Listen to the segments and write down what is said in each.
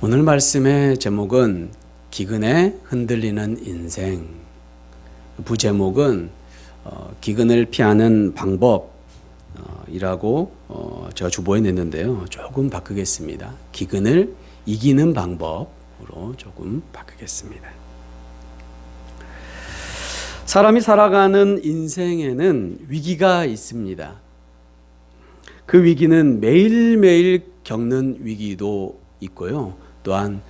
오늘 말씀의 제목은 기근에 흔들리는 인생. 부제목은 기근을 피하는 방법이라고 제가 주보에 냈는데요. 조금 바꾸겠습니다. 기근을 이기는 방법으로 조금 바꾸겠습니다. 사람이 살아가는 인생에는 위기가 있습니다. 그 위기는 매일매일 겪는 위기도 있고요. 또한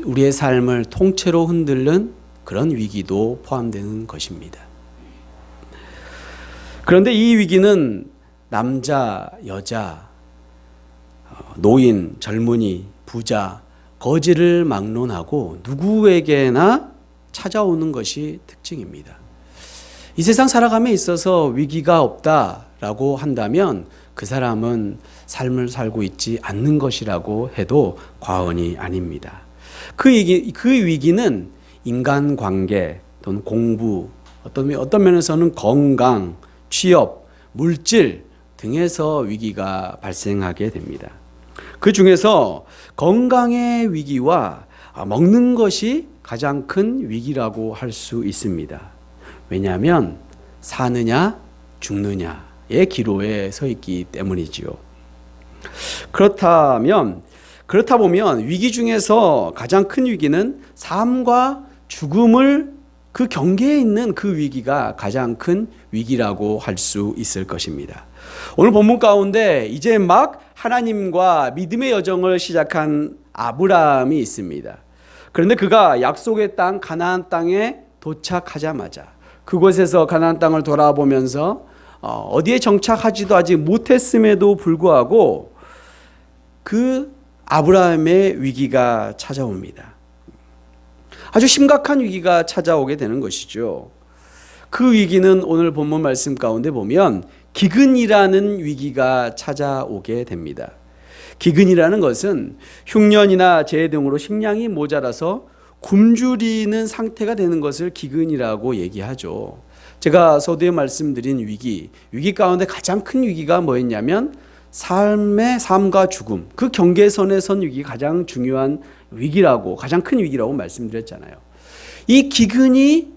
우리의 삶을 통째로 흔들는 그런 위기도 포함되는 것입니다. 그런데 이 위기는 남자, 여자, 노인, 젊은이, 부자, 거지를 막론하고 누구에게나 찾아오는 것이 특징입니다. 이 세상 살아감에 있어서 위기가 없다라고 한다면 그 사람은 삶을 살고 있지 않는 것이라고 해도 과언이 아닙니다. 그 위기는 인간관계 또는 공부, 어떤 면에서는 건강, 취업, 물질 등에서 위기가 발생하게 됩니다. 그 중에서 건강의 위기와 먹는 것이 가장 큰 위기라고 할 수 있습니다. 왜냐하면 사느냐 죽느냐의 기로에 서 있기 때문이지요. 그렇다 보면 위기 중에서 가장 큰 위기는 삶과 죽음을 그 경계에 있는 그 위기가 가장 큰 위기라고 할 수 있을 것입니다. 오늘 본문 가운데 이제 막 하나님과 믿음의 여정을 시작한 아브라함이 있습니다. 그런데 그가 약속의 땅 가나안 땅에 도착하자마자 그곳에서 가나안 땅을 돌아보면서 어디에 정착하지도 아직 못했음에도 불구하고 그 아브라함의 위기가 찾아옵니다. 아주 심각한 위기가 찾아오게 되는 것이죠. 그 위기는 오늘 본문 말씀 가운데 보면 기근이라는 위기가 찾아오게 됩니다. 기근이라는 것은 흉년이나 재해 등으로 식량이 모자라서 굶주리는 상태가 되는 것을 기근이라고 얘기하죠. 제가 서두에 말씀드린 위기 가운데 가장 큰 위기가 뭐였냐면 삶과 죽음, 그 경계선에 선 위기가 가장 중요한 위기라고, 가장 큰 위기라고 말씀드렸잖아요. 이 기근이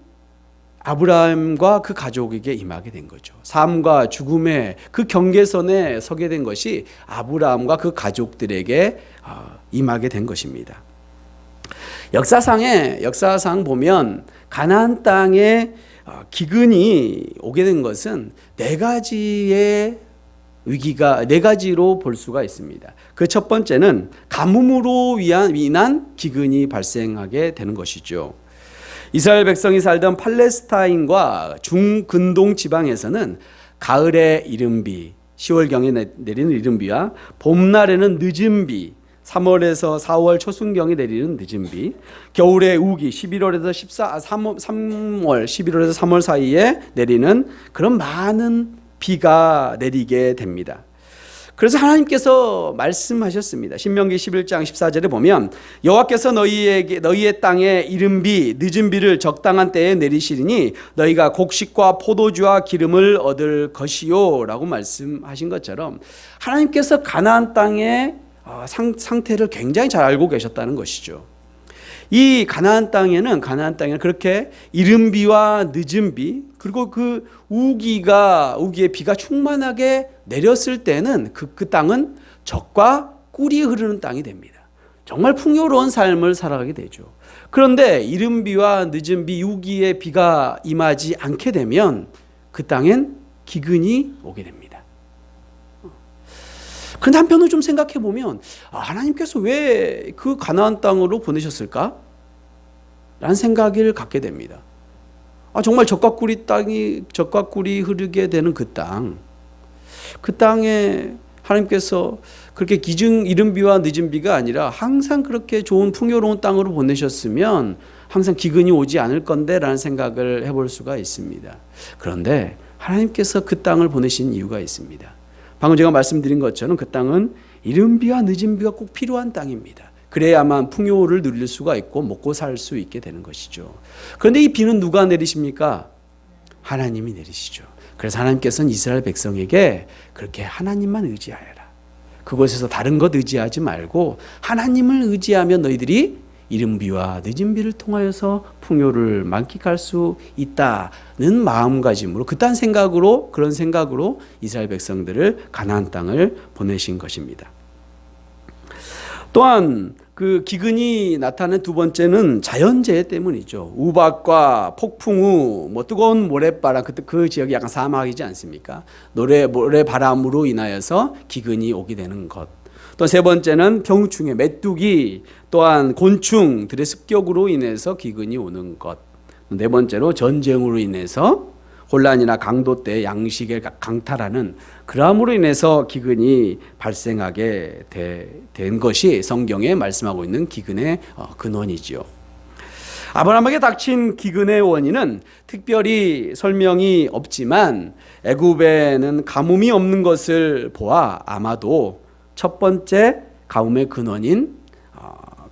아브라함과 그 가족에게 임하게 된 거죠. 삶과 죽음의 그 경계선에 서게 된 것이 아브라함과 그 가족들에게 임하게 된 것입니다. 역사상 보면 가나안 땅에 기근이 오게 된 것은 네 가지로 볼 수가 있습니다. 그 첫 번째는 가뭄으로 인한 기근이 발생하게 되는 것이죠. 이스라엘 백성이 살던 팔레스타인과 중근동 지방에서는 가을에 이른 비, 10월경에 내리는 이른 비와 봄날에는 늦은 비, 3월에서 4월 초순경에 내리는 늦은 비, 겨울에 우기 11월에서 3월 사이에 내리는 그런 많은 비가 내리게 됩니다. 그래서 하나님께서 말씀하셨습니다. 신명기 11장 14절에 보면 여호와께서 너희의 땅에 이른 비, 늦은 비를 적당한 때에 내리시리니 너희가 곡식과 포도주와 기름을 얻을 것이요 라고 말씀하신 것처럼 하나님께서 가나안 땅의 상태를 굉장히 잘 알고 계셨다는 것이죠. 이 가나안 땅에는 그렇게 이른 비와 늦은 비, 그리고 그 우기의 비가 충만하게 내렸을 때는 그 땅은 젖과 꿀이 흐르는 땅이 됩니다. 정말 풍요로운 삶을 살아가게 되죠. 그런데 이른 비와 늦은 비, 우기의 비가 임하지 않게 되면 그 땅엔 기근이 오게 됩니다. 그런데 한편으로 좀 생각해 보면 하나님께서 왜 그 가나안 땅으로 보내셨을까? 라는 생각을 갖게 됩니다. 정말 젖과 꿀이 흐르게 되는 그 땅에 하나님께서 그렇게 이른 비와 늦은 비가 아니라 항상 그렇게 좋은 풍요로운 땅으로 보내셨으면 항상 기근이 오지 않을 건데 라는 생각을 해볼 수가 있습니다. 그런데 하나님께서 그 땅을 보내신 이유가 있습니다. 방금 제가 말씀드린 것처럼 그 땅은 이른 비와 늦은 비가 꼭 필요한 땅입니다. 그래야만 풍요를 누릴 수가 있고 먹고 살 수 있게 되는 것이죠. 그런데 이 비는 누가 내리십니까? 하나님이 내리시죠. 그래서 하나님께서는 이스라엘 백성에게 그렇게 하나님만 의지하여라. 그곳에서 다른 것 의지하지 말고 하나님을 의지하면 너희들이 이른 비와 늦은 비를 통하여서 풍요를 만끽할 수 있다는 마음가짐으로 그딴 생각으로 그런 생각으로 이스라엘 백성들을 가나안 땅을 보내신 것입니다. 또한 그 기근이 나타나는 두 번째는 자연재해 때문이죠. 우박과 폭풍우, 뜨거운 모래바람, 그때 그 지역이 약간 사막이지 않습니까? 모래바람으로 인하여서 기근이 오게 되는 것. 또 세 번째는 병충해, 메뚜기, 또한 곤충들의 습격으로 인해서 기근이 오는 것. 네 번째로 전쟁으로 인해서 혼란이나 강도 때 양식을 강탈하는 그러함으로 인해서 기근이 발생하게 된 것이 성경에 말씀하고 있는 기근의 근원이지요. 아브라함에게 닥친 기근의 원인은 특별히 설명이 없지만 애굽에는 가뭄이 없는 것을 보아 아마도 첫 번째 가뭄의 근원인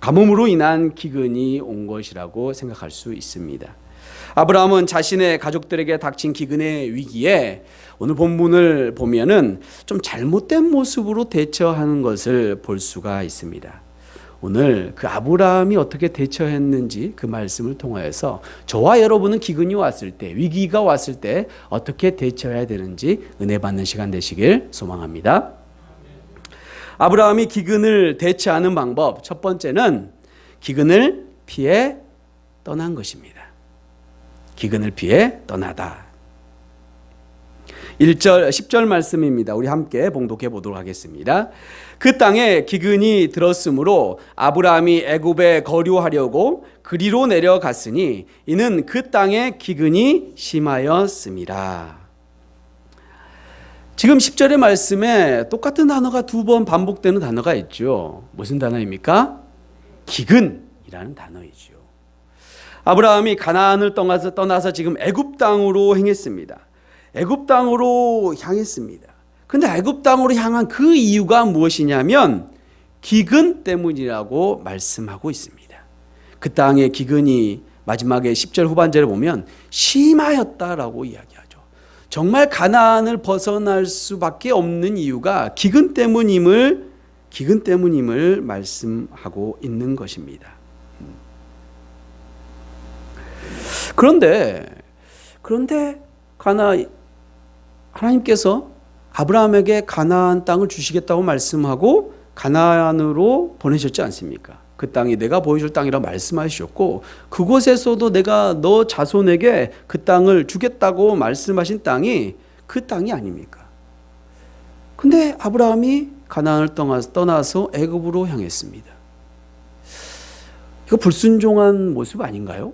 가뭄으로 인한 기근이 온 것이라고 생각할 수 있습니다. 아브라함은 자신의 가족들에게 닥친 기근의 위기에 오늘 본문을 보면은 좀 잘못된 모습으로 대처하는 것을 볼 수가 있습니다. 오늘 그 아브라함이 어떻게 대처했는지 그 말씀을 통하여서 저와 여러분은 기근이 왔을 때, 위기가 왔을 때 어떻게 대처해야 되는지 은혜 받는 시간 되시길 소망합니다. 아브라함이 기근을 대처하는 방법, 첫 번째는 기근을 피해 떠난 것입니다. 기근을 피해 떠나다. 1절, 10절 말씀입니다. 우리 함께 봉독해 보도록 하겠습니다. 그 땅에 기근이 들었으므로 아브라함이 애굽에 거류하려고 그리로 내려갔으니 이는 그 땅에 기근이 심하였음이라. 지금 10절의 말씀에 똑같은 단어가 두 번 반복되는 단어가 있죠. 무슨 단어입니까? 기근이라는 단어이죠. 아브라함이 가나안을 떠나서 지금 애굽 땅으로 행했습니다. 애굽 땅으로 향했습니다. 그런데 애굽 땅으로 향한 그 이유가 무엇이냐면 기근 때문이라고 말씀하고 있습니다. 그 땅의 기근이 마지막에 10절 후반절에 보면 심하였다라고 이야기하죠. 정말 가나안을 벗어날 수밖에 없는 이유가 기근 때문임을 말씀하고 있는 것입니다. 그런데 하나님께서 아브라함에게 가나안 땅을 주시겠다고 말씀하고 가나안으로 보내셨지 않습니까? 그 땅이 내가 보여줄 땅이라고 말씀하셨고 그곳에서도 내가 너 자손에게 그 땅을 주겠다고 말씀하신 땅이 그 땅이 아닙니까? 근데 아브라함이 가나안을 떠나서 애굽으로 향했습니다. 이거 불순종한 모습 아닌가요?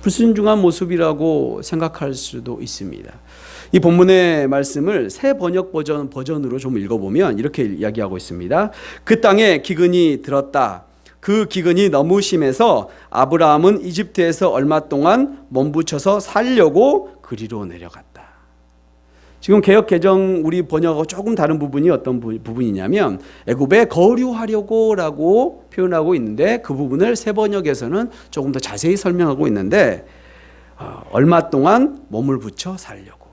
불순종한 모습이라고 생각할 수도 있습니다. 이 본문의 말씀을 새 번역 버전으로 좀 읽어보면 이렇게 이야기하고 있습니다. 그 땅에 기근이 들었다. 그 기근이 너무 심해서 아브라함은 이집트에서 얼마 동안 몸부쳐서 살려고 그리로 내려갔다. 지금 개역 개정 우리 번역하고 조금 다른 부분이 어떤 부분이냐면 애굽에 거류하려고라고 표현하고 있는데 그 부분을 새 번역에서는 조금 더 자세히 설명하고 있는데 얼마 동안 몸을 붙여 살려고.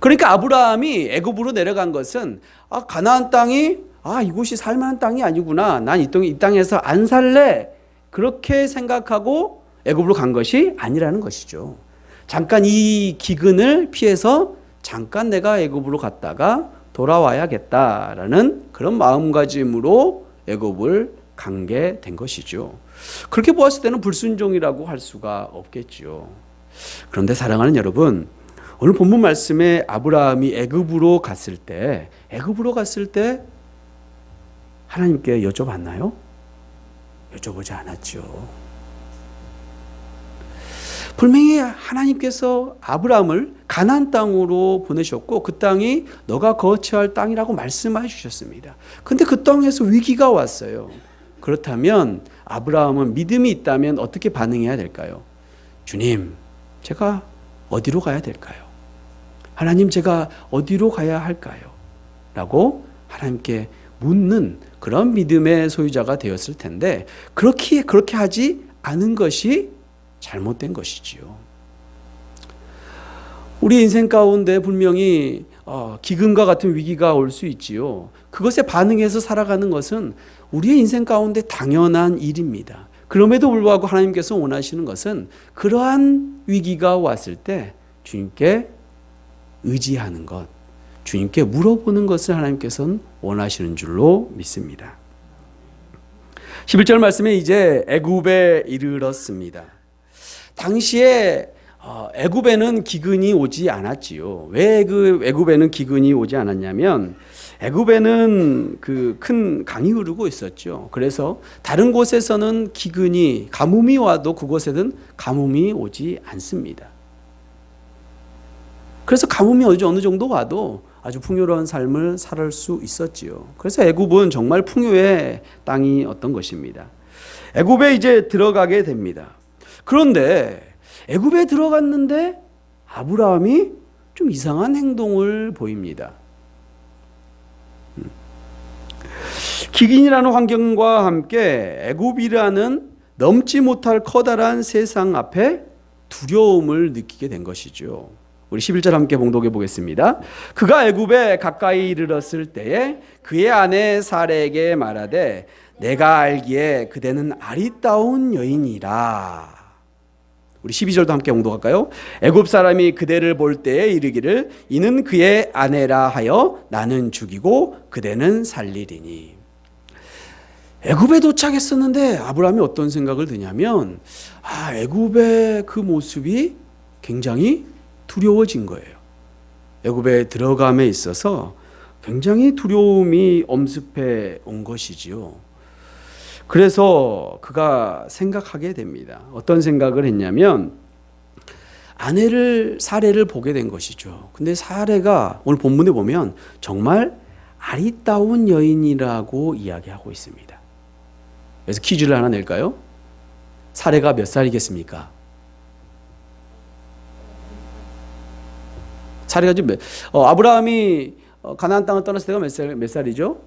그러니까 아브라함이 애굽으로 내려간 것은 가나안 땅이 이곳이 살만한 땅이 아니구나. 난 이 땅에서 안 살래. 그렇게 생각하고 애굽으로 간 것이 아니라는 것이죠. 잠깐 이 기근을 피해서 잠깐 내가 애굽으로 갔다가 돌아와야겠다라는 그런 마음가짐으로 애굽을 간 게 된 것이죠. 그렇게 보았을 때는 불순종이라고 할 수가 없겠죠. 그런데 사랑하는 여러분, 오늘 본문 말씀에 아브라함이 애굽으로 갔을 때 하나님께 여쭤봤나요? 여쭤보지 않았죠. 분명히 하나님께서 아브라함을 가나안 땅으로 보내셨고 그 땅이 너가 거처할 땅이라고 말씀해 주셨습니다. 그런데 그 땅에서 위기가 왔어요. 그렇다면 아브라함은 믿음이 있다면 어떻게 반응해야 될까요? 주님, 제가 어디로 가야 될까요? 하나님, 제가 어디로 가야 할까요? 라고 하나님께 묻는 그런 믿음의 소유자가 되었을 텐데 그렇게 하지 않은 것이 잘못된 것이지요. 우리 인생 가운데 분명히 기근과 같은 위기가 올 수 있지요. 그것에 반응해서 살아가는 것은 우리의 인생 가운데 당연한 일입니다. 그럼에도 불구하고 하나님께서 원하시는 것은 그러한 위기가 왔을 때 주님께 의지하는 것, 주님께 물어보는 것을 하나님께서는 원하시는 줄로 믿습니다. 11절 말씀에 이제 애굽에 이르렀습니다. 당시에 애굽에는 기근이 오지 않았지요. 왜 애굽에는 기근이 오지 않았냐면 애굽에는 그 큰 강이 흐르고 있었죠. 그래서 다른 곳에서는 기근이 가뭄이 와도 그곳에는 가뭄이 오지 않습니다. 그래서 가뭄이 어느 정도 와도 아주 풍요로운 삶을 살 수 있었지요. 그래서 애굽은 정말 풍요의 땅이었던 것입니다. 애굽에 이제 들어가게 됩니다. 그런데 애굽에 들어갔는데 아브라함이 좀 이상한 행동을 보입니다. 기근이라는 환경과 함께 애굽이라는 넘지 못할 커다란 세상 앞에 두려움을 느끼게 된 것이죠. 우리 11절 함께 봉독해 보겠습니다. 그가 애굽에 가까이 이르렀을 때에 그의 아내 사레에게 말하되 내가 알기에 그대는 아리따운 여인이라. 우리 12절도 함께 봉독할까요? 애굽 사람이 그대를 볼 때에 이르기를 이는 그의 아내라 하여 나는 죽이고 그대는 살리리니. 애굽에 도착했었는데 아브라함이 어떤 생각을 드냐면 애굽의 그 모습이 굉장히 두려워진 거예요. 애굽에 들어감에 있어서 굉장히 두려움이 엄습해 온 것이지요. 그래서 그가 생각하게 됩니다. 어떤 생각을 했냐면 아내를 사레를 보게 된 것이죠. 근데 사레가 오늘 본문에 보면 정말 아리따운 여인이라고 이야기하고 있습니다. 그래서 퀴즈를 하나 낼까요? 사레가 몇 살이겠습니까? 사레가 지금 아브라함이 가나안 땅을 떠났을 때가 몇 살이죠?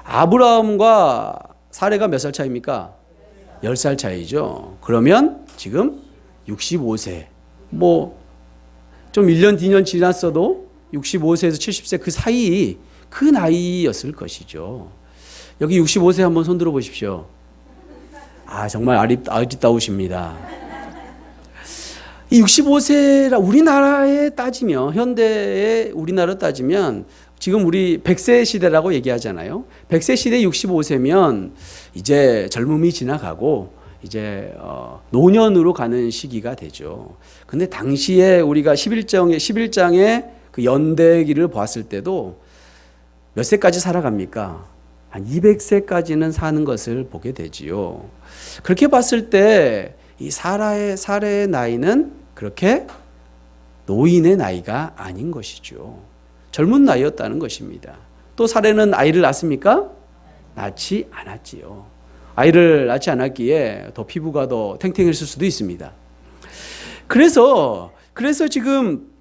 아브라함과 사레가 몇 살 차이입니까? 10살 차이죠. 그러면 지금 65세. 좀 1년, 2년 지났어도 65세에서 70세 그 사이 그 나이였을 것이죠. 여기 65세 한번 손 들어 보십시오. 정말 아리따우십니다. 이 65세라 우리나라에 따지면 현대의 우리나라 따지면 지금 우리 100세 시대라고 얘기하잖아요. 100세 시대 65세면 이제 젊음이 지나가고 이제 노년으로 가는 시기가 되죠. 근데 당시에 우리가 11장의 그 연대기를 보았을 때도 몇 세까지 살아갑니까? 한 200세까지는 사는 것을 보게 되지요. 그렇게 봤을 때 이 사레의 나이는 그렇게 노인의 나이가 아닌 것이죠. 젊은 나이였다는 것입니다. 또 사레는 아이를 낳습니까? 낳지 않았지요. 아이를 낳지 않았기에 더 피부가 더 탱탱했을 수도 있습니다. 그래서 지금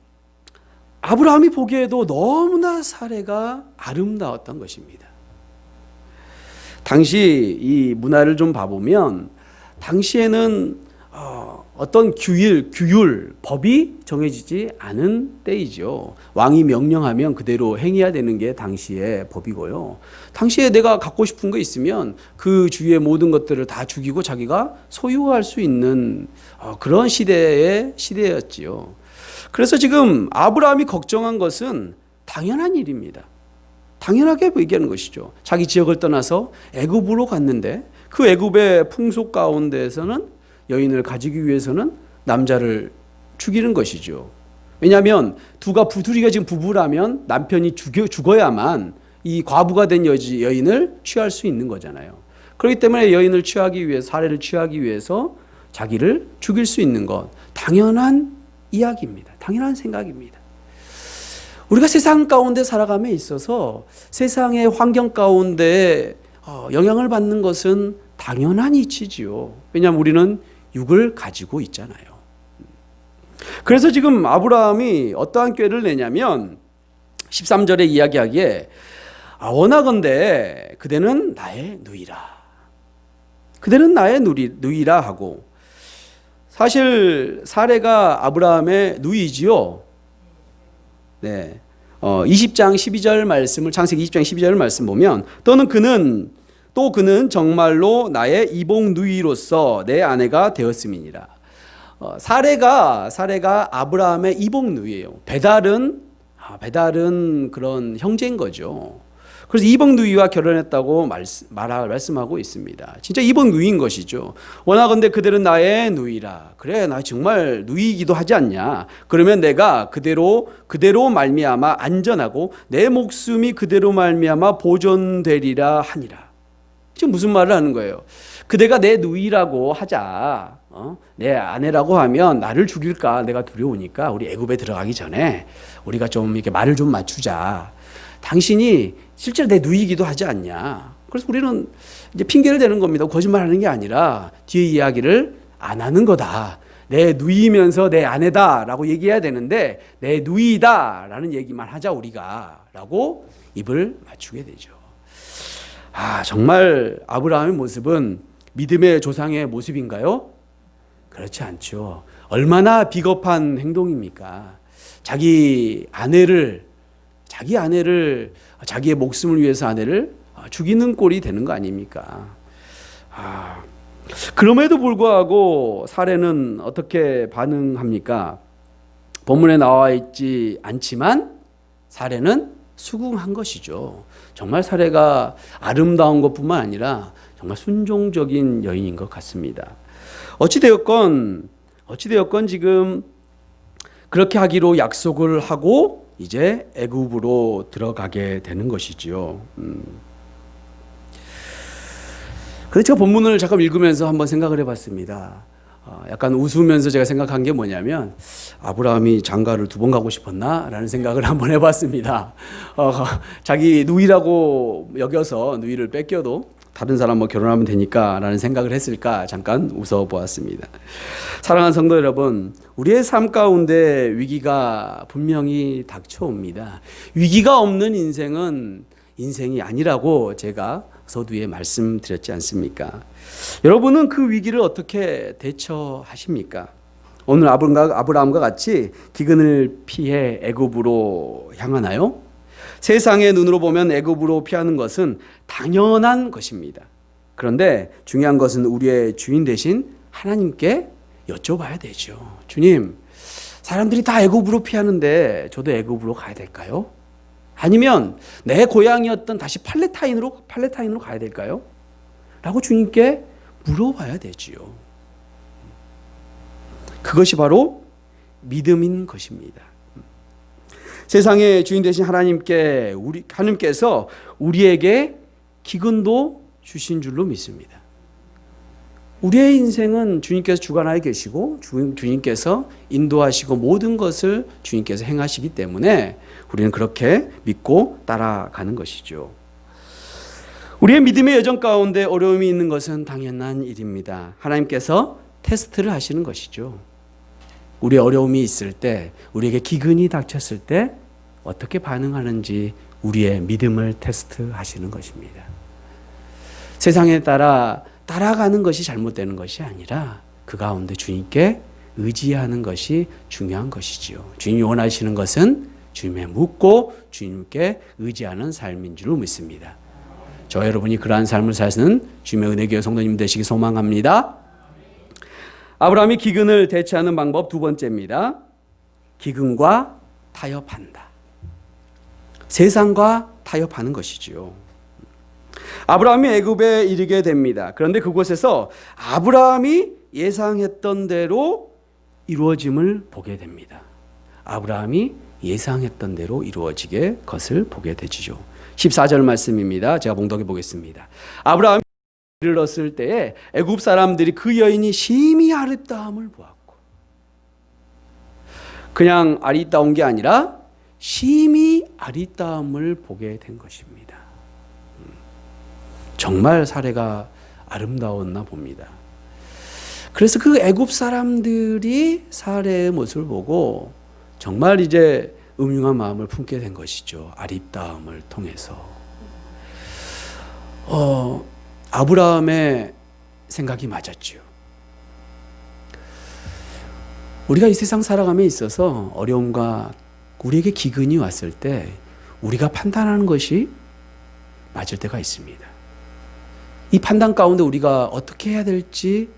아브라함이 보기에도 너무나 사레가 아름다웠던 것입니다. 당시 이 문화를 좀 봐보면 당시에는 어떤 규율, 법이 정해지지 않은 때이죠. 왕이 명령하면 그대로 행해야 되는 게 당시의 법이고요. 당시에 내가 갖고 싶은 거 있으면 그 주위의 모든 것들을 다 죽이고 자기가 소유할 수 있는 그런 시대였지요. 그래서 지금 아브라함이 걱정한 것은 당연한 일입니다. 당연하게 얘기하는 것이죠. 자기 지역을 떠나서 애굽으로 갔는데 그 애굽의 풍속 가운데에서는 여인을 가지기 위해서는 남자를 죽이는 것이죠. 왜냐하면 둘이가 지금 부부라면 남편이 죽어야만 이 과부가 된 여인을 취할 수 있는 거잖아요. 그렇기 때문에 여인을 취하기 위해서, 사례를 취하기 위해서 자기를 죽일 수 있는 것, 당연한 이야기입니다. 당연한 생각입니다. 우리가 세상 가운데 살아감에 있어서 세상의 환경 가운데 영향을 받는 것은 당연한 이치지요. 왜냐하면 우리는 육을 가지고 있잖아요. 그래서 지금 아브라함이 어떠한 꾀를 내냐면 13절에 이야기하기에 원하건대 그대는 나의 누이라. 그대는 나의 누이라 하고, 사실 사레가 아브라함의 누이지요. 네. 20장 12절 말씀을 창세기 20장 12절 말씀 보면 그는 정말로 나의 이복 누이로서 내 아내가 되었음이니라. 사레가 아브라함의 이복 누이예요. 배달은 그런 형제인 거죠. 그래서 이복 누이와 결혼했다고 말씀하고 있습니다. 진짜 이복 누이인 것이죠. 원하건대 그들은 나의 누이라. 그래, 나 정말 누이이기도 하지 않냐. 그러면 내가 그대로 말미암아 안전하고 내 목숨이 그대로 말미암아 보존되리라 하니라. 지금 무슨 말을 하는 거예요? 그대가 내 누이라고 하자. 내 아내라고 하면 나를 죽일까 내가 두려우니까 우리 애굽에 들어가기 전에 우리가 좀 이렇게 말을 좀 맞추자. 당신이 실제로 내 누이기도 하지 않냐. 그래서 우리는 이제 핑계를 대는 겁니다. 거짓말하는 게 아니라 뒤에 이야기를 안 하는 거다. 내 누이면서 내 아내다라고 얘기해야 되는데 내 누이다라는 얘기만 하자 우리가라고 입을 맞추게 되죠. 정말 아브라함의 모습은 믿음의 조상의 모습인가요? 그렇지 않죠. 얼마나 비겁한 행동입니까? 자기 아내를 자기의 목숨을 위해서 아내를 죽이는 꼴이 되는 거 아닙니까? 그럼에도 불구하고 사례는 어떻게 반응합니까? 본문에 나와 있지 않지만 사례는 수긍한 것이죠. 정말 사례가 아름다운 것뿐만 아니라 정말 순종적인 여인인 것 같습니다. 어찌되었건 지금 그렇게 하기로 약속을 하고 이제 애굽으로 들어가게 되는 것이지요. 그래서 제가 본문을 잠깐 읽으면서 한번 생각을 해봤습니다. 약간 웃으면서 제가 생각한 게 뭐냐면 아브라함이 장가를 2번 가고 싶었나? 라는 생각을 한번 해봤습니다. 자기 누이라고 여겨서 누이를 뺏겨도 다른 사람 결혼하면 되니까 라는 생각을 했을까 잠깐 웃어보았습니다. 사랑하는 성도 여러분, 우리의 삶 가운데 위기가 분명히 닥쳐옵니다. 위기가 없는 인생은 인생이 아니라고 제가 서두에 말씀드렸지 않습니까? 여러분은 그 위기를 어떻게 대처하십니까? 오늘 아브라함과 같이 기근을 피해 애굽으로 향하나요? 세상의 눈으로 보면 애굽으로 피하는 것은 당연한 것입니다. 그런데 중요한 것은 우리의 주인 되신 하나님께 여쭤봐야 되죠. 주님, 사람들이 다 애굽으로 피하는데 저도 애굽으로 가야 될까요? 아니면 내 고향이었던 다시 팔레타인으로 가야 될까요? 라고 주님께 물어봐야 되지요. 그것이 바로 믿음인 것입니다. 세상의 주인 되신 하나님께서 우리에게 기근도 주신 줄로 믿습니다. 우리의 인생은 주님께서 주관하에 계시고 주님께서 인도하시고 모든 것을 주님께서 행하시기 때문에 우리는 그렇게 믿고 따라가는 것이죠. 우리의 믿음의 여정 가운데 어려움이 있는 것은 당연한 일입니다. 하나님께서 테스트를 하시는 것이죠. 우리의 어려움이 있을 때, 우리에게 기근이 닥쳤을 때 어떻게 반응하는지 우리의 믿음을 테스트하시는 것입니다. 세상에 따라가는 것이 잘못되는 것이 아니라 그 가운데 주님께 의지하는 것이 중요한 것이지요. 주님이 원하시는 것은 주님에 묻고 주님께 의지하는 삶인 줄 믿습니다. 저 여러분이 그러한 삶을 사시는 주님의 은혜교회 성도님 되시기 소망합니다. 아브라함이 기근을 대처하는 방법 2번째입니다. 기근과 타협한다. 세상과 타협하는 것이지요. 아브라함이 애굽에 이르게 됩니다. 그런데 그곳에서 아브라함이 예상했던 대로 이루어짐을 보게 됩니다. 아브라함이 예상했던 대로 이루어지게 것을 보게 되지요. 14절 말씀입니다. 제가 봉독해 보겠습니다. 아브라함이 이르렀을 때에 애굽 사람들이 그 여인이 심히 아름다움을 보았고, 그냥 아리따운 게 아니라 심히 아리따움을 보게 된 것입니다. 정말 사례가 아름다웠나 봅니다. 그래서 그 애굽 사람들이 사례의 모습을 보고 정말 이제 음흉한 마음을 품게 된 것이죠. 아리따움을 통해서. 아브라함의 생각이 맞았죠. 우리가 이 세상 살아감에 있어서 어려움과 우리에게 기근이 왔을 때 우리가 판단하는 것이 맞을 때가 있습니다. 이 판단 가운데 우리가 어떻게 해야 될지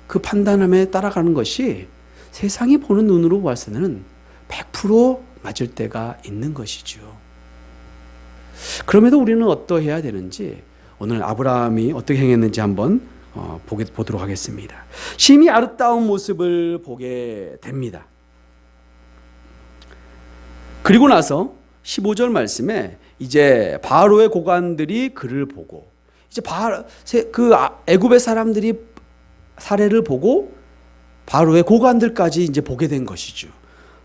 그 판단함에 따라가는 것이 세상이 보는 눈으로 봐서는 100% 맞을 때가 있는 것이죠. 그럼에도 우리는 어떠해야 되는지 오늘 아브라함이 어떻게 행했는지 한번 보도록 하겠습니다. 심히 아름다운 모습을 보게 됩니다. 그리고 나서 15절 말씀에 이제 바로의 고관들이 그를 보고 이제 그 애굽의 사람들이 사례를 보고 바로의 고관들까지 이제 보게 된 것이죠.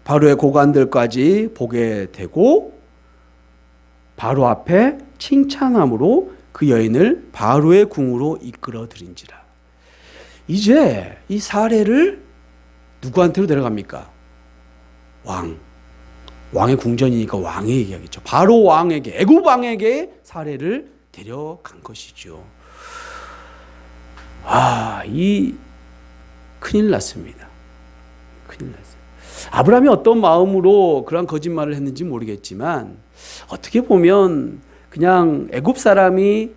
바로의 고관들까지 보게 되고 바로 앞에 칭찬함으로 그 여인을 바로의 궁으로 이끌어 들인지라. 이제 이 사례를 누구한테로 데려갑니까? 왕의 궁전이니까 왕에게 얘기하겠죠. 바로 왕에게, 애굽 왕에게 사례를 데려간 것이죠. 이 큰일 났습니다. 큰일 났어요. 아브라함이 어떤 마음으로 그러한 거짓말을 했는지 모르겠지만 어떻게 보면 그냥 애굽 사람이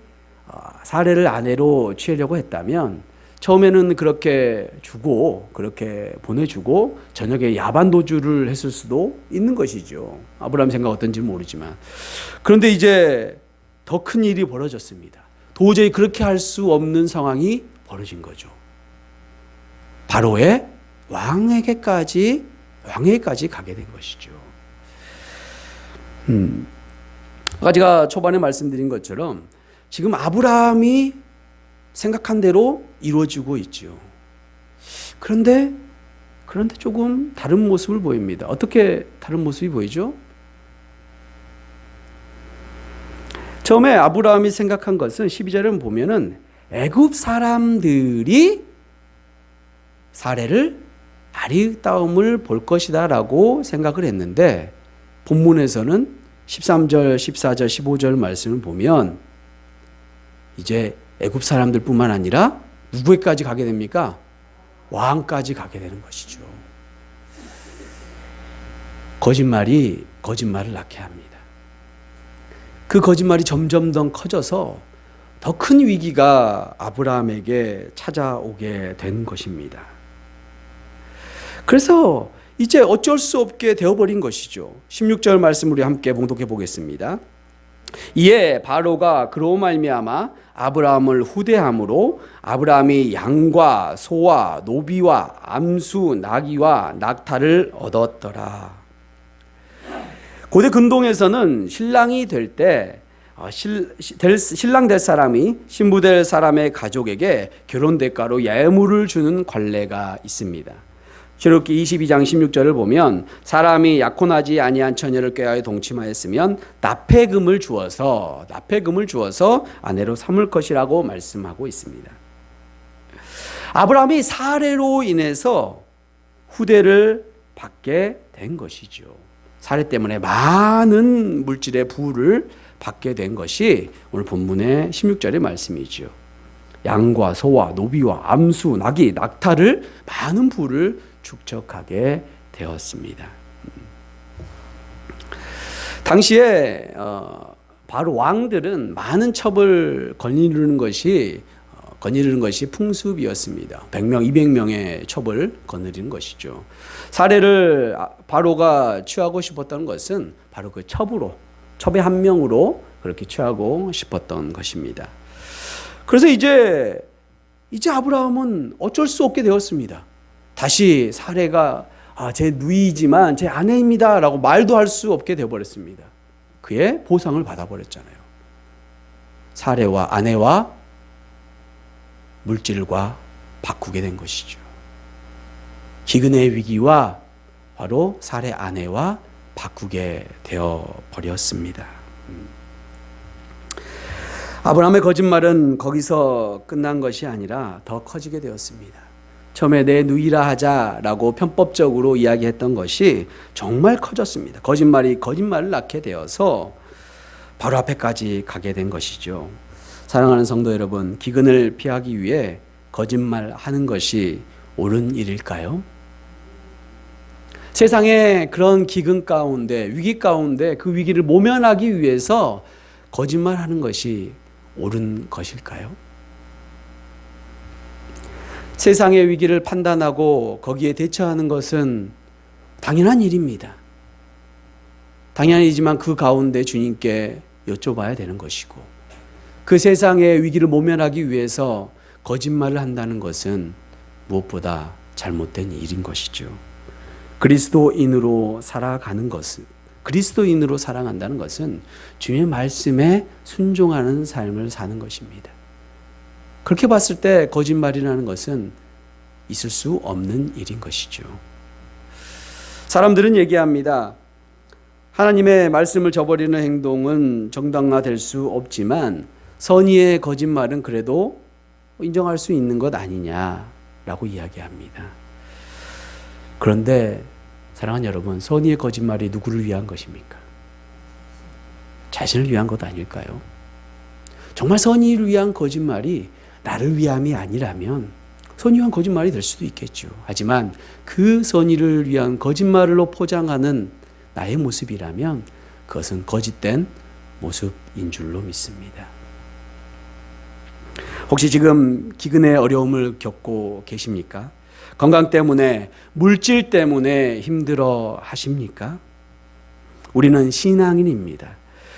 사례를 아내로 취하려고 했다면 처음에는 그렇게 주고 그렇게 보내주고 저녁에 야반 도주를 했을 수도 있는 것이죠. 아브라함 생각 어떤지 모르지만 그런데 이제 더 큰 일이 벌어졌습니다. 도저히 그렇게 할 수 없는 상황이 벌어진 거죠. 바로의 왕에게까지 가게 된 것이죠. 아까 제가 초반에 말씀드린 것처럼 지금 아브라함이 생각한 대로 이루어지고 있죠. 그런데 조금 다른 모습을 보입니다. 어떻게 다른 모습이 보이죠? 처음에 아브라함이 생각한 것은 12절을 보면은 애굽 사람들이 사례를 아름다움을 볼 것이다 라고 생각을 했는데 본문에서는 13절, 14절, 15절 말씀을 보면 이제 애굽 사람들뿐만 아니라 누구에까지 가게 됩니까? 왕까지 가게 되는 것이죠. 거짓말이 거짓말을 낳게 합니다. 그 거짓말이 점점 더 커져서 더 큰 위기가 아브라함에게 찾아오게 된 것입니다. 그래서 이제 어쩔 수 없게 되어버린 것이죠. 16절 말씀 우리 함께 봉독해 보겠습니다. 이에 바로가 그로 말미암아 아브라함을 후대함으로 아브라함이 양과 소와 노비와 암수 나귀와 낙타를 얻었더라. 고대 근동에서는 신랑이 될 때 신랑 될 사람이 신부 될 사람의 가족에게 결혼 대가로 예물을 주는 관례가 있습니다. 신명기 22장 16절을 보면 사람이 약혼하지 아니한 처녀를 꾀하여 동침하였으면 납폐금을 주어서 아내로 삼을 것이라고 말씀하고 있습니다. 아브라함이 사례로 인해서 후대를 받게 된 것이죠. 사례 때문에 많은 물질의 부를 받게 된 것이 오늘 본문의 16절의 말씀이죠. 양과 소와 노비와 암수, 나귀, 낙타를 많은 부를 축적하게 되었습니다. 당시에 바로 왕들은 많은 첩을 거느리는 것이 풍습이었습니다. 100명, 200명의 첩을 거느리는 것이죠. 사례를 바로가 취하고 싶었던 것은 바로 그 첩의 한 명으로 그렇게 취하고 싶었던 것입니다. 그래서 이제 아브라함은 어쩔 수 없게 되었습니다. 다시 사례가 제 누이지만 제 아내입니다 라고 말도 할 수 없게 되어버렸습니다. 그의 보상을 받아버렸잖아요. 사례와 아내와 물질과 바꾸게 된 것이죠. 기근의 위기와 바로 사례 아내와 바꾸게 되어버렸습니다. 아브라함의 거짓말은 거기서 끝난 것이 아니라 더 커지게 되었습니다. 처음에 내 누이라 하자라고 편법적으로 이야기했던 것이 정말 커졌습니다. 거짓말을 낳게 되어서 바로 앞에까지 가게 된 것이죠. 사랑하는 성도 여러분, 기근을 피하기 위해 거짓말하는 것이 옳은 일일까요? 세상의 그런 기근 가운데, 위기 가운데 그 위기를 모면하기 위해서 거짓말하는 것이 옳은 것일까요? 세상의 위기를 판단하고 거기에 대처하는 것은 당연한 일입니다. 당연하지만 그 가운데 주님께 여쭤봐야 되는 것이고, 그 세상의 위기를 모면하기 위해서 거짓말을 한다는 것은 무엇보다 잘못된 일인 것이죠. 그리스도인으로 살아가는 것은, 그리스도인으로 살아간다는 것은 주님의 말씀에 순종하는 삶을 사는 것입니다. 그렇게 봤을 때 거짓말이라는 것은 있을 수 없는 일인 것이죠. 사람들은 얘기합니다. 하나님의 말씀을 저버리는 행동은 정당화될 수 없지만 선의의 거짓말은 그래도 인정할 수 있는 것 아니냐라고 이야기합니다. 그런데 사랑하는 여러분, 선의의 거짓말이 누구를 위한 것입니까? 자신을 위한 것 아닐까요? 정말 선의를 위한 거짓말이 나를 위함이 아니라면 선의한 거짓말이 될 수도 있겠죠. 하지만 그 선의를 위한 거짓말로 포장하는 나의 모습이라면 그것은 거짓된 모습인 줄로 믿습니다. 혹시 지금 기근의 어려움을 겪고 계십니까? 건강 때문에, 물질 때문에 힘들어 하십니까? 우리는 신앙인입니다.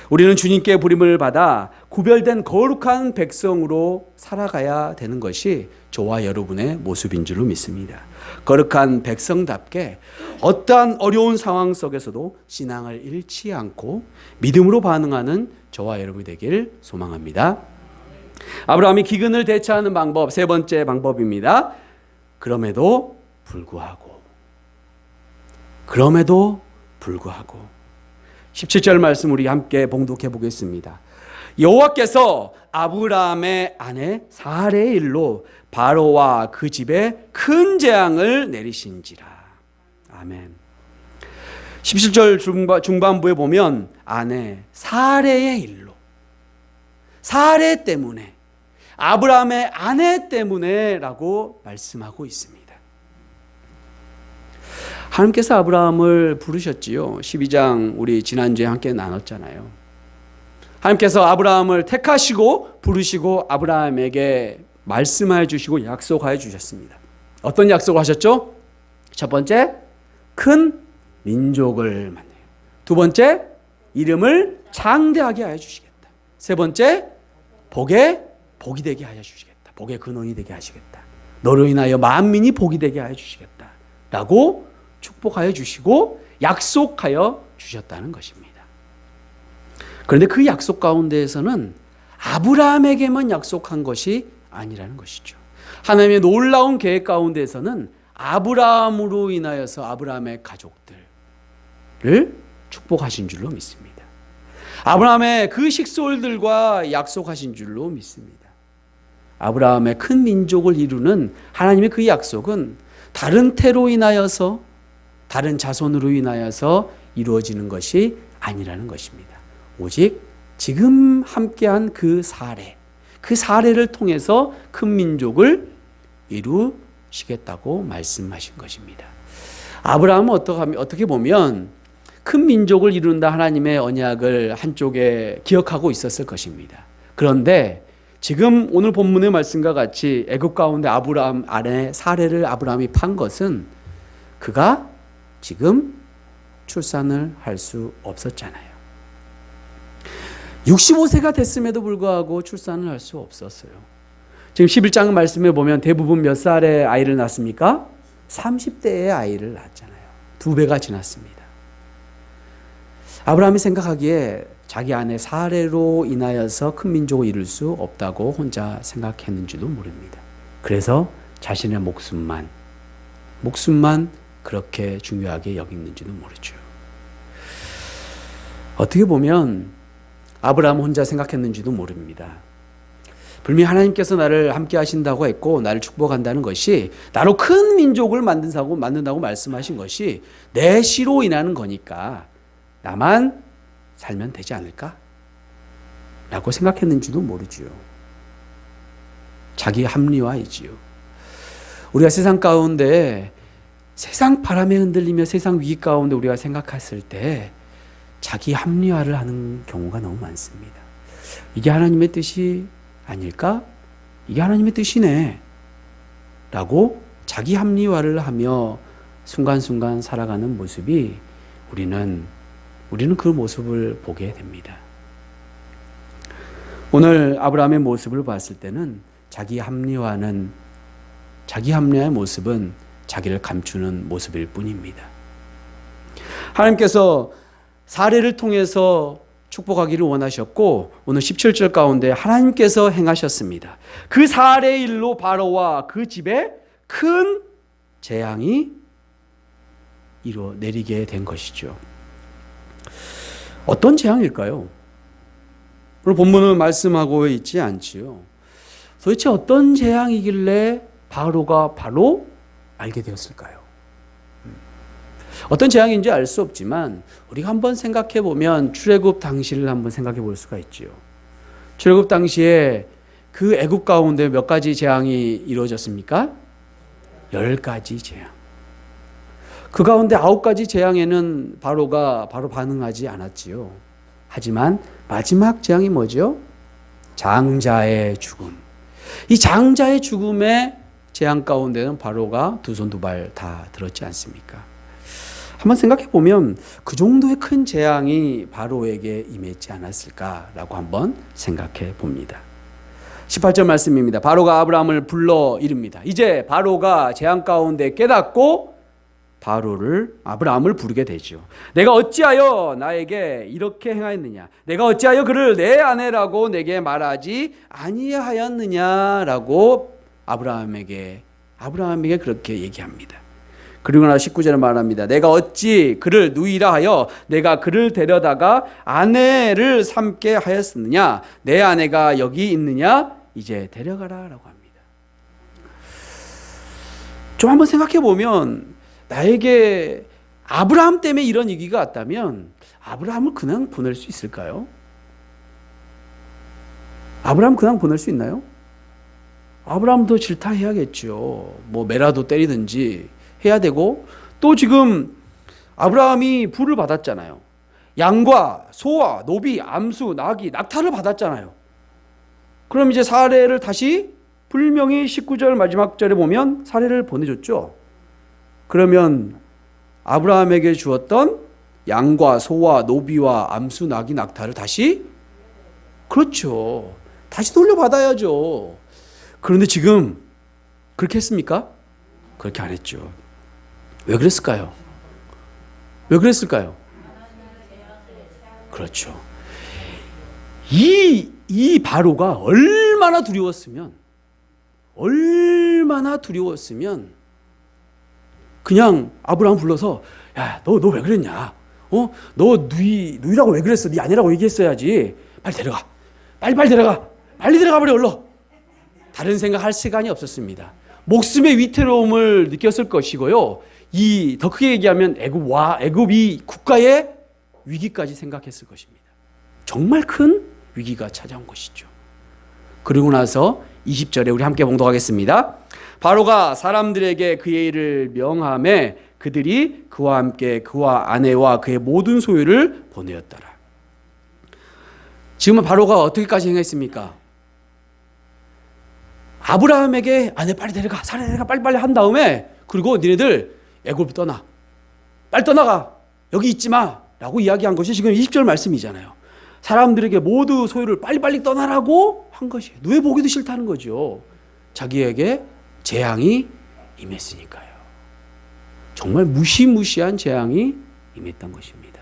우리는 주님께 부름을 받아 구별된 거룩한 백성으로 살아가야 되는 것이 저와 여러분의 모습인 줄로 믿습니다. 거룩한 백성답게 어떠한 어려운 상황 속에서도 신앙을 잃지 않고 믿음으로 반응하는 저와 여러분이 되길 소망합니다. 아브라함이 기근을 대처하는 방법, 세 번째 방법입니다. 그럼에도 불구하고 17절 말씀 우리 함께 봉독해 보겠습니다. 여호와께서 아브라함의 아내 사라의 일로 바로와 그 집에 큰 재앙을 내리신지라. 아멘. 17절 중반부에 보면 아내 사라의 일로, 사라 때문에, 아브라함의 아내 때문에라고 말씀하고 있습니다. 하나님께서 아브라함을 부르셨지요. 12장 우리 지난주에 함께 나눴잖아요. 하나님께서 아브라함을 택하시고 부르시고 아브라함에게 말씀하여 주시고 약속하여 주셨습니다. 어떤 약속을 하셨죠? 첫 번째, 큰 민족을 만나요. 두 번째, 이름을 장대하게 하여 주시겠다. 세 번째, 복이 되게 하여 주시겠다. 복의 근원이 되게 하시겠다. 너로 인하여 만민이 복이 되게 하여 주시겠다. 라고 축복하여 주시고 약속하여 주셨다는 것입니다. 그런데 그 약속 가운데에서는 아브라함에게만 약속한 것이 아니라는 것이죠. 하나님의 놀라운 계획 가운데에서는 아브라함으로 인하여서 아브라함의 가족들을 축복하신 줄로 믿습니다. 아브라함의 그 식솔들과 약속하신 줄로 믿습니다. 아브라함의 큰 민족을 이루는 하나님의 그 약속은 다른 태로 인하여서, 다른 자손으로 인하여서 이루어지는 것이 아니라는 것입니다. 오직 지금 함께한 그 사례를 통해서 큰 민족을 이루시겠다고 말씀하신 것입니다. 아브라함은 어떻게 보면 큰 민족을 이룬다 하나님의 언약을 한쪽에 기억하고 있었을 것입니다. 그런데 지금 오늘 본문의 말씀과 같이 애굽 가운데 아브라함 아내 사례를 아브라함이 판 것은 그가 지금 출산을 할 수 없었잖아요. 65세가 됐음에도 불구하고 출산을 할 수 없었어요. 지금 11장 말씀에 보면 대부분 몇 살에 아이를 낳습니까? 30대에 아이를 낳았잖아요. 2배가 지났습니다. 아브라함이 생각하기에 자기 아내 사례로 인하여서 큰 민족을 이룰 수 없다고 혼자 생각했는지도 모릅니다. 그래서 자신의 목숨만 그렇게 중요하게 여겼는지도 모르죠. 어떻게 보면 아브라함 혼자 생각했는지도 모릅니다. 분명히 하나님께서 나를 함께 하신다고 했고 나를 축복한다는 것이 나로 큰 민족을 만든다고 말씀하신 것이 내 시로 인하는 거니까 나만 살면 되지 않을까? 라고 생각했는지도 모르지요. 자기 합리화이지요. 우리가 세상 가운데 세상 바람에 흔들리며 세상 위기 가운데 우리가 생각했을 때 자기 합리화를 하는 경우가 너무 많습니다. 이게 하나님의 뜻이 아닐까? 이게 하나님의 뜻이네 라고 자기 합리화를 하며 순간순간 살아가는 모습이 우리는 그 모습을 보게 됩니다. 오늘 아브라함의 모습을 봤을 때는 자기 합리화의 모습은 자기를 감추는 모습일 뿐입니다. 하나님께서 사례를 통해서 축복하기를 원하셨고 오늘 17절 가운데 하나님께서 행하셨습니다. 그 사례의 일로 바로와 그 집에 큰 재앙이 내리게 된 것이죠. 어떤 재앙일까요? 오늘 본문은 말씀하고 있지 않지요. 도대체 어떤 재앙이길래 바로가 바로 알게 되었을까요? 어떤 재앙인지 알 수 없지만 우리가 한번 생각해 보면 출애굽 당시를 한번 생각해 볼 수가 있지요. 출애굽 당시에 그 애굽 가운데 몇 가지 재앙이 이루어졌습니까? 10가지 재앙. 그 가운데 9가지 재앙에는 바로가 바로 반응하지 않았지요. 하지만 마지막 재앙이 뭐죠? 장자의 죽음. 이 장자의 죽음의 재앙 가운데는 바로가 두 손 두 발 다 들었지 않습니까? 한번 생각해 보면 그 정도의 큰 재앙이 바로에게 임했지 않았을까라고 한번 생각해 봅니다. 18절 말씀입니다. 바로가 아브라함을 불러 이릅니다. 이제 바로가 재앙 가운데 깨닫고 아브라함을 부르게 되죠. 내가 어찌하여 나에게 이렇게 행하였느냐? 내가 어찌하여 그를 내 아내라고 내게 말하지 아니하였느냐라고 아브라함에게 그렇게 얘기합니다. 그리고 나 19절에 말합니다. 내가 어찌 그를 누이라 하여 내가 그를 데려다가 아내를 삼게 하였느냐? 내 아내가 여기 있느냐? 이제 데려가라 라고 합니다. 좀 한번 생각해 보면 나에게 아브라함 때문에 이런 위기가 왔다면 아브라함을 그냥 보낼 수 있을까요? 아브라함 그냥 보낼 수 있나요? 아브라함도 질타해야겠죠. 뭐 매라도 때리든지 해야 되고, 또 지금 아브라함이 부를 받았잖아요. 양과 소와 노비, 암수, 나귀, 낙타를 받았잖아요. 그럼 이제 사례를 다시 분명히 19절 마지막 절에 보면 사례를 보내줬죠. 그러면 아브라함에게 주었던 양과 소와 노비와 암수, 나귀, 낙타를 다시, 그렇죠, 다시 돌려받아야죠. 그런데 지금 그렇게 했습니까? 그렇게 안 했죠. 왜 그랬을까요? 그렇죠. 이 바로가 얼마나 두려웠으면 그냥 아브라함 불러서 야, 너 왜 그랬냐? 너 누이라고 왜 그랬어? 네 아내라고 얘기했어야지. 빨리 데려가. 빨리 데려가. 빨리 데려가 버려 얼른. 다른 생각할 시간이 없었습니다. 목숨의 위태로움을 느꼈을 것이고요. 더 크게 얘기하면 애굽이 국가의 위기까지 생각했을 것입니다. 정말 큰 위기가 찾아온 것이죠. 그리고 나서 20절에 우리 함께 봉독하겠습니다. 바로가 사람들에게 그의 일을 명하매 그들이 그와 함께 그와 아내와 그의 모든 소유를 보내었더라. 지금은 바로가 어떻게까지 행했습니까? 아브라함에게 아내 빨리 데려가, 사례 데려가, 빨리 한 다음에, 그리고 니네들 애굽을 떠나, 빨리 떠나가, 여기 있지 마 라고 이야기한 것이 지금 20절 말씀이잖아요. 사람들에게 모두 소유를 빨리 떠나라고 한 것이에요. 누에 보기도 싫다는 거죠. 자기에게 재앙이 임했으니까요. 정말 무시무시한 재앙이 임했던 것입니다.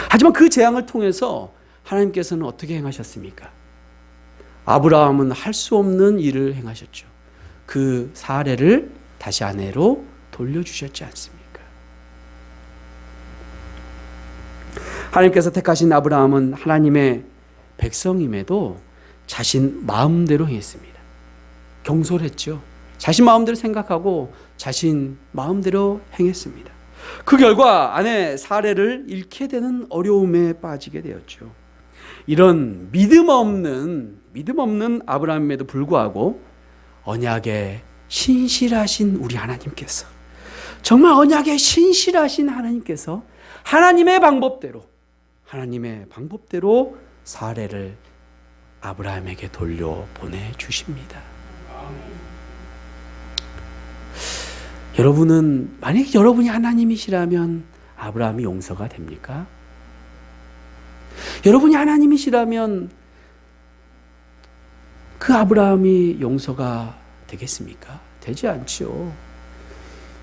하지만 그 재앙을 통해서 하나님께서는 어떻게 행하셨습니까? 아브라함은 할 수 없는 일을 행하셨죠. 그 사례를 다시 아내로 돌려주셨지 않습니까? 하나님께서 택하신 아브라함은 하나님의 백성임에도 자신 마음대로 행했습니다. 경솔했죠. 자신 마음대로 생각하고 자신 마음대로 행했습니다. 그 결과 아내 사례를 잃게 되는 어려움에 빠지게 되었죠. 이런 믿음 없는 아브라함임에도 불구하고 언약의 신실하신 우리 하나님께서, 정말 언약에 신실하신 하나님께서 하나님의 방법대로 사례를 아브라함에게 돌려보내 주십니다. 여러분은, 만약에 여러분이 하나님이시라면 아브라함이 용서가 됩니까? 여러분이 하나님이시라면 그 아브라함이 용서가 되겠습니까? 되지 않죠.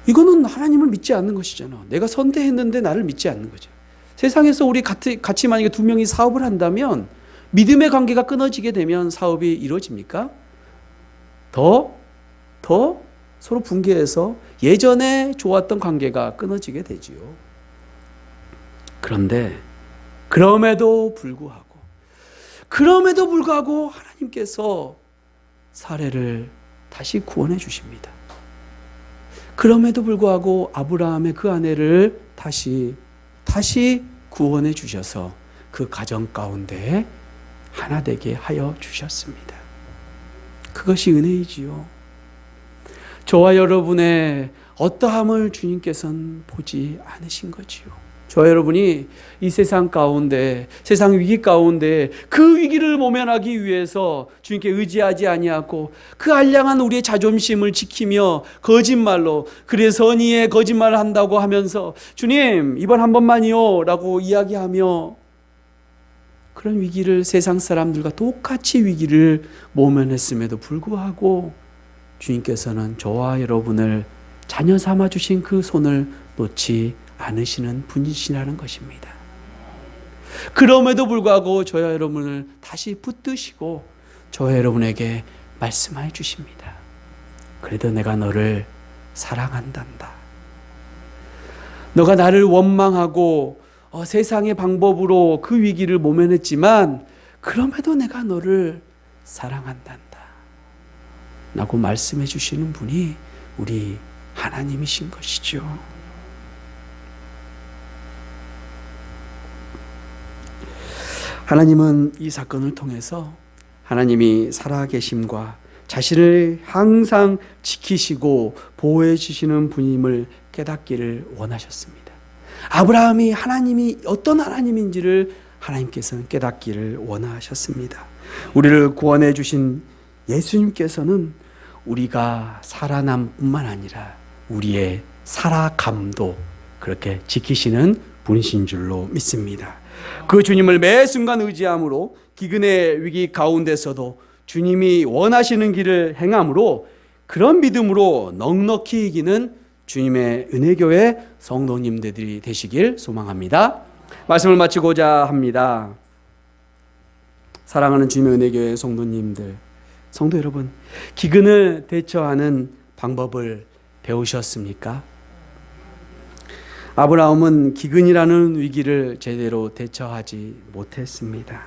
이거는 하나님을 믿지 않는 것이잖아. 내가 선대했는데 나를 믿지 않는 거죠. 세상에서 우리 같이 만약에 두 명이 사업을 한다면 믿음의 관계가 끊어지게 되면 사업이 이루어집니까? 더 서로 붕괴해서 예전에 좋았던 관계가 끊어지게 되지요. 그런데 그럼에도 불구하고 하나님께서 사례를 다시 구원해 주십니다. 그럼에도 불구하고 아브라함의 그 아내를 다시 구원해 주셔서 그 가정 가운데 하나 되게 하여 주셨습니다. 그것이 은혜이지요. 저와 여러분의 어떠함을 주님께서는 보지 않으신 거지요. 저와 여러분이 이 세상 가운데, 세상 위기 가운데 그 위기를 모면하기 위해서 주님께 의지하지 아니하고 그 알량한 우리의 자존심을 지키며 거짓말로, 그래 선의의 거짓말을 한다고 하면서 주님 이번 한 번만이요 라고 이야기하며 그런 위기를, 세상 사람들과 똑같이 위기를 모면했음에도 불구하고 주님께서는 저와 여러분을 자녀 삼아 주신 그 손을 놓지 않으시는 분이시라는 것입니다. 그럼에도 불구하고 저와 여러분을 다시 붙드시고 저와 여러분에게 말씀해 주십니다. 그래도 내가 너를 사랑한단다. 너가 나를 원망하고 세상의 방법으로 그 위기를 모면했지만 그럼에도 내가 너를 사랑한단다 라고 말씀해 주시는 분이 우리 하나님이신 것이죠. 하나님은 이 사건을 통해서 하나님이 살아계심과 자신을 항상 지키시고 보호해 주시는 분임을 깨닫기를 원하셨습니다. 아브라함이 하나님이 어떤 하나님인지를 하나님께서는 깨닫기를 원하셨습니다. 우리를 구원해 주신 예수님께서는 우리가 살아남뿐만 아니라 우리의 살아감도 그렇게 지키시는 분이신 줄로 믿습니다. 그 주님을 매 순간 의지함으로 기근의 위기 가운데서도 주님이 원하시는 길을 행함으로 그런 믿음으로 넉넉히 이기는 주님의 은혜교회 성도님들이 되시길 소망합니다. 말씀을 마치고자 합니다. 사랑하는 주님의 은혜교회 성도님들, 성도 여러분, 기근을 대처하는 방법을 배우셨습니까? 아브라함은 기근이라는 위기를 제대로 대처하지 못했습니다.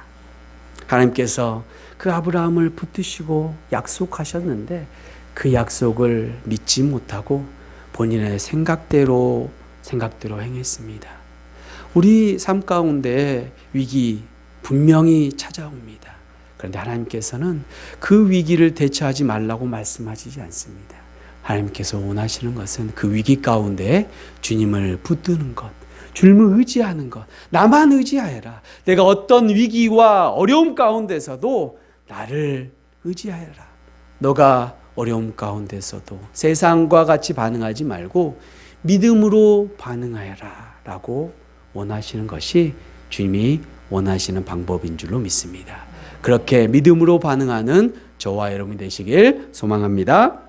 하나님께서 그 아브라함을 붙드시고 약속하셨는데 그 약속을 믿지 못하고 본인의 생각대로 행했습니다. 우리 삶 가운데 위기 분명히 찾아옵니다. 그런데 하나님께서는 그 위기를 대처하지 말라고 말씀하시지 않습니다. 하나님께서 원하시는 것은 그 위기 가운데 주님을 붙드는 것, 주님을 의지하는 것. 나만 의지하여라. 내가 어떤 위기와 어려움 가운데서도 나를 의지하여라. 너가 어려움 가운데서도 세상과 같이 반응하지 말고 믿음으로 반응하여라 라고 원하시는 것이 주님이 원하시는 방법인 줄로 믿습니다. 그렇게 믿음으로 반응하는 저와 여러분이 되시길 소망합니다.